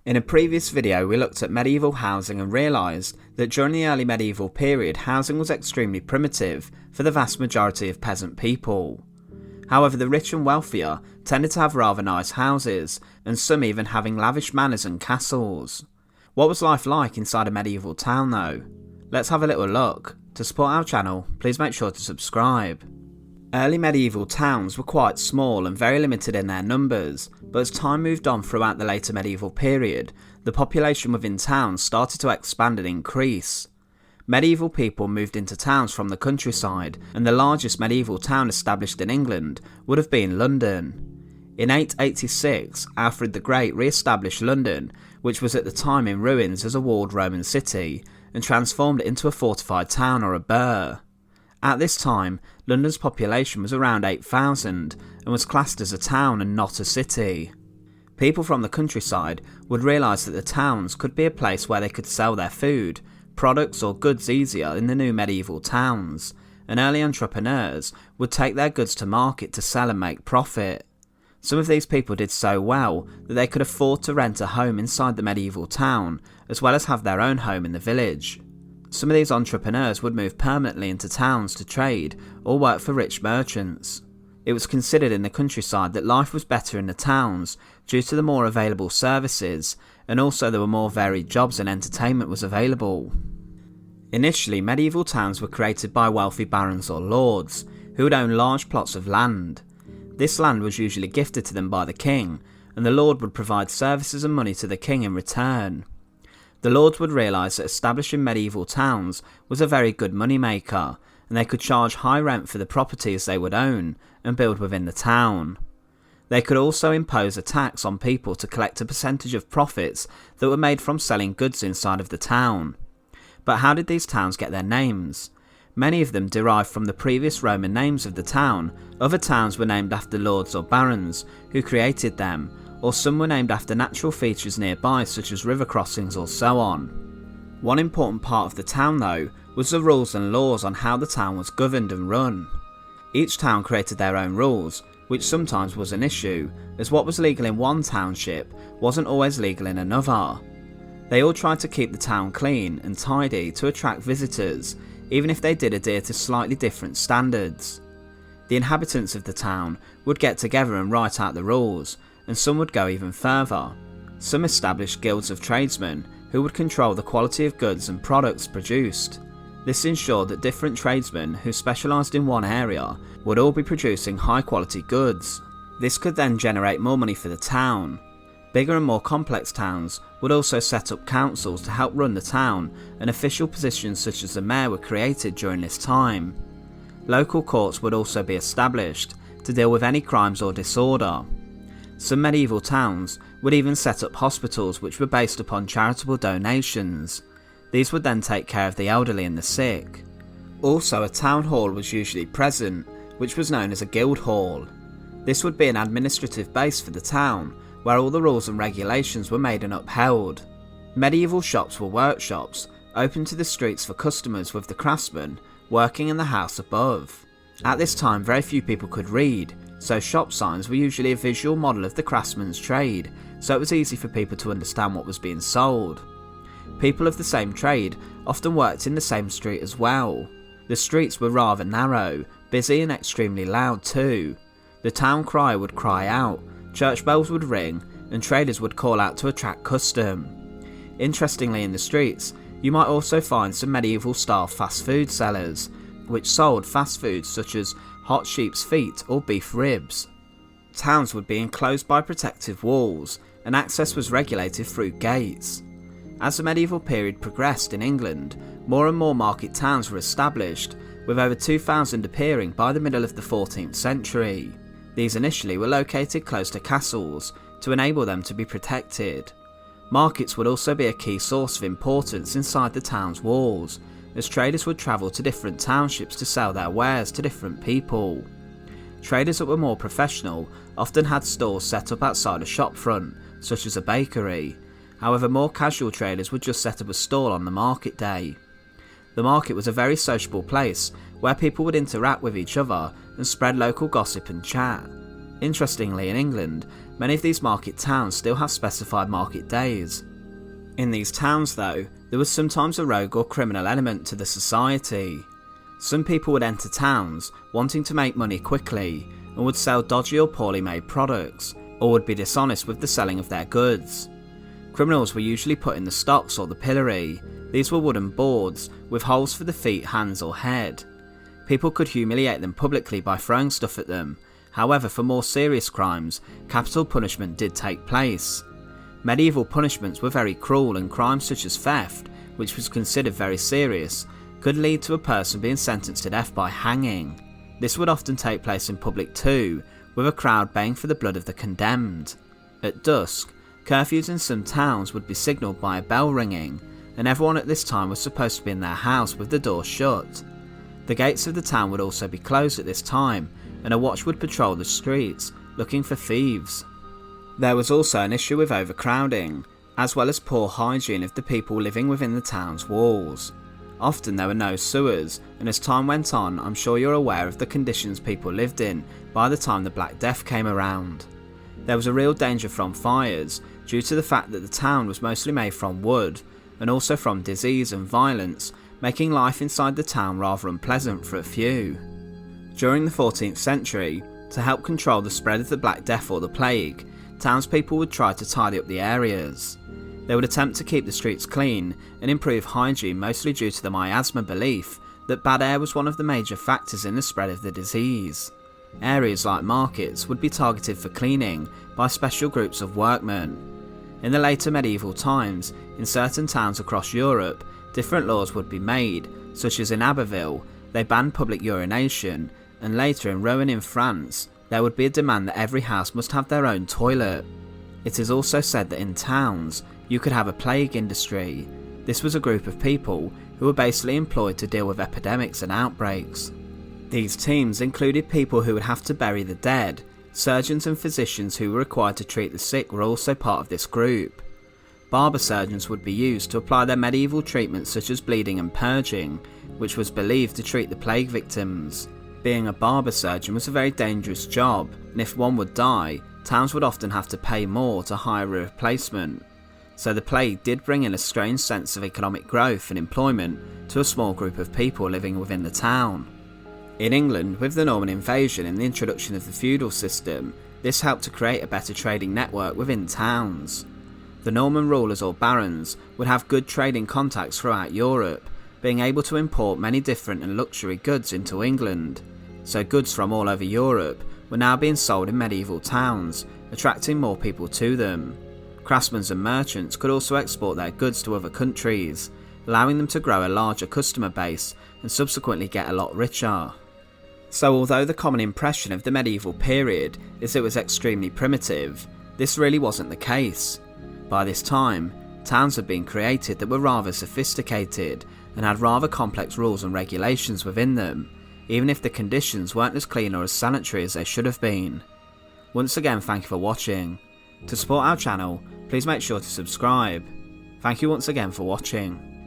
In a previous video we looked at medieval housing and realised that during the early medieval period housing was extremely primitive for the vast majority of peasant people. However, the rich and wealthier tended to have rather nice houses, and some even having lavish manors and castles. What was life like inside a medieval town though? Let's have a little look. To support our channel, please make sure to subscribe. Early medieval towns were quite small and very limited in their numbers, but as time moved on throughout the later medieval period, the population within towns started to expand and increase. Medieval people moved into towns from the countryside, and the largest medieval town established in England would have been London. In 886, Alfred the Great re-established London, which was at the time in ruins, as a walled Roman city, and transformed it into a fortified town or a burh. At this time, London's population was around 8,000 and was classed as a town and not a city. People from the countryside would realise that the towns could be a place where they could sell their food, products or goods easier in the new medieval towns, and early entrepreneurs would take their goods to market to sell and make profit. Some of these people did so well that they could afford to rent a home inside the medieval town, as well as have their own home in the village. Some of these entrepreneurs would move permanently into towns to trade or work for rich merchants. It was considered in the countryside that life was better in the towns due to the more available services, and also there were more varied jobs and entertainment was available. Initially, medieval towns were created by wealthy barons or lords, who would own large plots of land. This land was usually gifted to them by the king, and the lord would provide services and money to the king in return. The lords would realise that establishing medieval towns was a very good money maker, and they could charge high rent for the properties they would own and build within the town. They could also impose a tax on people to collect a percentage of profits that were made from selling goods inside of the town. But how did these towns get their names? Many of them derived from the previous Roman names of the town. Other towns were named after lords or barons who created them, or some were named after natural features nearby such as river crossings or so on. One important part of the town though was the rules and laws on how the town was governed and run. Each town created their own rules, which sometimes was an issue, as what was legal in one township wasn't always legal in another. They all tried to keep the town clean and tidy to attract visitors, even if they did adhere to slightly different standards. The inhabitants of the town would get together and write out the rules, and some would go even further. Some established guilds of tradesmen who would control the quality of goods and products produced. This ensured that different tradesmen who specialised in one area would all be producing high quality goods. This could then generate more money for the town. Bigger and more complex towns would also set up councils to help run the town, and official positions such as the mayor were created during this time. Local courts would also be established to deal with any crimes or disorder. Some medieval towns would even set up hospitals which were based upon charitable donations. These would then take care of the elderly and the sick. Also, a town hall was usually present, which was known as a guild hall. This would be an administrative base for the town, where all the rules and regulations were made and upheld. Medieval shops were workshops, open to the streets for customers, with the craftsmen working in the house above. At this time very few people could read, so shop signs were usually a visual model of the craftsman's trade, so it was easy for people to understand what was being sold. People of the same trade often worked in the same street as well. The streets were rather narrow, busy and extremely loud too. The town crier would cry out, church bells would ring, and traders would call out to attract custom. Interestingly, in the streets you might also find some medieval style fast food sellers, which sold fast foods such as hot sheep's feet or beef ribs. Towns would be enclosed by protective walls, and access was regulated through gates. As the medieval period progressed in England, more and more market towns were established, with over 2,000 appearing by the middle of the 14th century. These initially were located close to castles to enable them to be protected. Markets would also be a key source of importance inside the town's walls, as traders would travel to different townships to sell their wares to different people. Traders that were more professional often had stores set up outside a shop front, such as a bakery. However, more casual traders would just set up a stall on the market day. The market was a very sociable place where people would interact with each other and spread local gossip and chat. Interestingly, in England, many of these market towns still have specified market days. In these towns though, there was sometimes a rogue or criminal element to the society. Some people would enter towns wanting to make money quickly and would sell dodgy or poorly made products, or would be dishonest with the selling of their goods. Criminals were usually put in the stocks or the pillory. These were wooden boards with holes for the feet, hands or head. People could humiliate them publicly by throwing stuff at them. However, for more serious crimes, capital punishment did take place. Medieval punishments were very cruel, and crimes such as theft, which was considered very serious, could lead to a person being sentenced to death by hanging. This would often take place in public too, with a crowd baying for the blood of the condemned. At dusk, curfews in some towns would be signalled by a bell ringing, and everyone at this time was supposed to be in their house with the door shut. The gates of the town would also be closed at this time, and a watch would patrol the streets, looking for thieves. There was also an issue with overcrowding, as well as poor hygiene of the people living within the town's walls. Often there were no sewers, and as time went on, I'm sure you're aware of the conditions people lived in by the time the Black Death came around. There was a real danger from fires, due to the fact that the town was mostly made from wood, and also from disease and violence, making life inside the town rather unpleasant for a few. During the 14th century, to help control the spread of the Black Death or the plague, townspeople would try to tidy up the areas. They would attempt to keep the streets clean and improve hygiene, mostly due to the miasma belief that bad air was one of the major factors in the spread of the disease. Areas like markets would be targeted for cleaning by special groups of workmen. In the later medieval times, in certain towns across Europe, different laws would be made, such as in Abbeville, they banned public urination, and later in Rouen in France, there would be a demand that every house must have their own toilet. It is also said that in towns, you could have a plague industry. This was a group of people who were basically employed to deal with epidemics and outbreaks. These teams included people who would have to bury the dead. Surgeons and physicians who were required to treat the sick were also part of this group. Barber surgeons would be used to apply their medieval treatments such as bleeding and purging, which was believed to treat the plague victims. Being a barber surgeon was a very dangerous job, and if one would die, towns would often have to pay more to hire a replacement. So the plague did bring in a strange sense of economic growth and employment to a small group of people living within the town. In England, with the Norman invasion and the introduction of the feudal system, this helped to create a better trading network within towns. The Norman rulers or barons would have good trading contacts throughout Europe, being able to import many different and luxury goods into England. So goods from all over Europe were now being sold in medieval towns, attracting more people to them. Craftsmen and merchants could also export their goods to other countries, allowing them to grow a larger customer base and subsequently get a lot richer. So although the common impression of the medieval period is it was extremely primitive, this really wasn't the case. By this time, towns had been created that were rather sophisticated and had rather complex rules and regulations within them, even if the conditions weren't as clean or as sanitary as they should have been. Once again, thank you for watching. To support our channel, please make sure to subscribe. Thank you once again for watching.